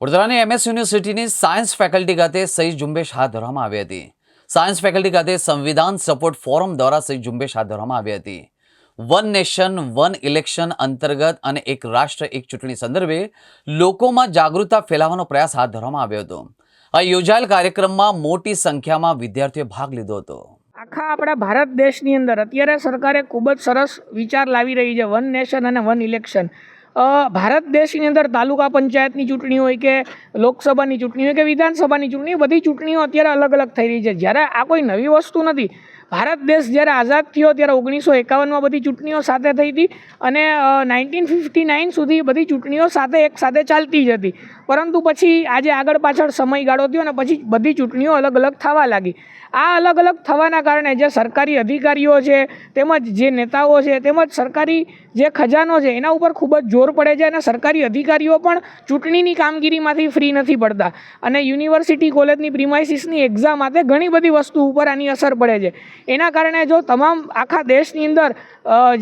વડોદરાની MS યુનિવર્સિટીની science faculty ખાતે સહી ઝુંબેશ હાથ ધરવામાં આવી હતી। સાયન્સ ફેકલ્ટી ખાતે સંવિધાન સપોર્ટ ફોરમ દ્વારા સહી ઝુંબેશ હાથ ધરવામાં આવી હતી। વન નેશન વન ઇલેક્શન અંતર્ગત અને એક રાષ્ટ્ર એક ચૂંટણી સંદર્ભે લોકોમાં જાગૃતતા ફેલાવવાનો પ્રયાસ હાથ ધરવામાં આવ્યો હતો। આ યોજાયેલ કાર્યક્રમમાં મોટી સંખ્યામાં વિદ્યાર્થીઓએ ભાગ લીધો હતો। આખા આપણા ભારત દેશની અંદર અત્યારે સરકારે ખૂબ જ સરસ વિચાર લાવી રહી છે, વન નેશન અને વન ઇલેક્શન। ભારત દેશની અંદર તાલુકા પંચાયતની ચૂંટણી હોય કે લોકસભાની ચૂંટણી હોય કે વિધાનસભાની ચૂંટણી, બધી ચૂંટણીઓ અત્યારે અલગ અલગ થઈ રહી છે। જ્યારે આ કોઈ નવી વસ્તુ નથી। ભારત દેશ જ્યારે આઝાદ થયો ત્યારે 1951માં બધી ચૂંટણીઓ સાથે થઈ હતી અને 1959 સુધી બધી ચૂંટણીઓ એક સાથે ચાલતી જ હતી। પરંતુ પછી આજે આગળ પાછળ સમયગાળો થયો અને પછી બધી ચૂંટણીઓ અલગ અલગ થવા લાગી। આ અલગ અલગ થવાના કારણે જે સરકારી અધિકારીઓ છે તેમજ જે નેતાઓ છે તેમજ સરકારી જે ખજાનો છે એના ઉપર ખૂબ જ જોર પડે છે અને સરકારી અધિકારીઓ પણ ચૂંટણીની કામગીરીમાંથી ફ્રી નથી પડતા અને યુનિવર્સિટી કોલેજની પ્રિમાઇસીસની એક્ઝામ માટે ઘણી બધી વસ્તુ ઉપર આની અસર પડે છે। એના કારણે જો તમામ આખા દેશની અંદર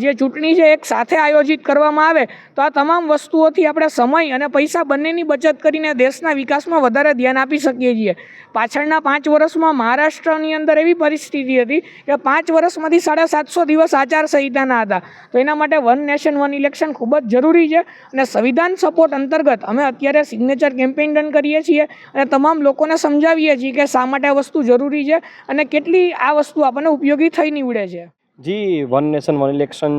જે ચૂંટણી છે એક સાથે આયોજિત કરવામાં આવે તો આ તમામ વસ્તુઓથી આપણે સમય અને પૈસા બંનેની બચત કરીને દેશના વિકાસમાં વધારે ધ્યાન આપી શકીએ છીએ। પાછળના 5 વર્ષમાં મહારાષ્ટ્રની અંદર એવી પરિસ્થિતિ હતી કે 5 વર્ષમાંથી 750 દિવસ આચારસંહિતાના હતા। તો એના માટે વન નેશન વન ઇલેક્શન ખૂબ જ જરૂરી છે અને સંવિધાન સપોર્ટ અંતર્ગત અમે અત્યારે સિગ્નેચર કેમ્પેઇન રન કરીએ છીએ અને તમામ લોકોને સમજાવીએ છીએ કે શા માટે આ વસ્તુ જરૂરી છે અને કેટલી આ વસ્તુ આપણને ઉપયોગી થઈ નીવડે છે। જી, વન નેશન વન ઇલેક્શન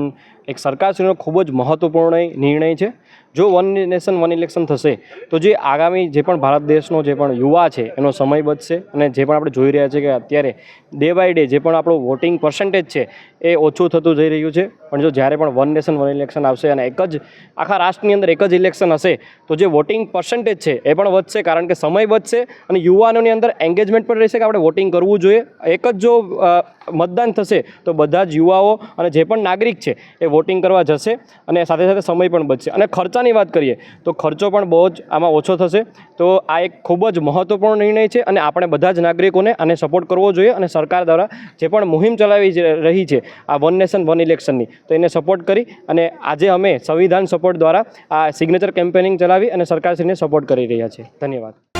એક સરકારશ્રીનો ખૂબ જ મહત્વપૂર્ણ નિર્ણય છે। જો વન નેશન વન ઇલેક્શન થશે તો જે આગામી જે પણ ભારત દેશનો જે પણ યુવા છે એનો સમય બચશે અને જે પણ આપણે જોઈ રહ્યા છીએ કે અત્યારે ડે બાય ડે જે પણ આપણું વોટિંગ પર્સન્ટેજ છે એ ઓછું થતું જઈ રહ્યું છે। પણ જો જ્યારે પણ વન નેશન વન ઇલેક્શન આવશે અને એક જ આખા રાષ્ટ્રની અંદર એક જ ઇલેક્શન હશે તો જે વોટિંગ પર્સન્ટેજ છે એ પણ વધશે, કારણ કે સમય બચશે અને યુવાનોની અંદર એંગેજમેન્ટ પણ રહેશે કે આપણે વોટિંગ કરવું જોઈએ। એક જ જો મતદાન થશે તો બધા જ યુવાઓ અને જે પણ નાગરિક છે એ વોટિંગ કરવા જશે અને સાથે સાથે સમય પણ બચશે। અને ખર્ચાની વાત કરીએ તો ખર્ચો પણ બહુ જ આમાં ઓછો થશે। તો આ એક ખૂબ જ મહત્વપૂર્ણ નિર્ણય છે અને આપણે બધા જ નાગરિકોને આને સપોર્ટ કરવો જોઈએ અને સરકાર દ્વારા જે પણ મુહિમ ચલાવી રહી છે આ વન નેશન વન ઇલેક્શનની તો એને સપોર્ટ કરી અને આજે અમે સંવિધાન સપોર્ટ દ્વારા આ સિગ્નેચર કેમ્પેનિંગ ચલાવી અને સરકારશ્રીને સપોર્ટ કરી રહ્યા છીએ। ધન્યવાદ।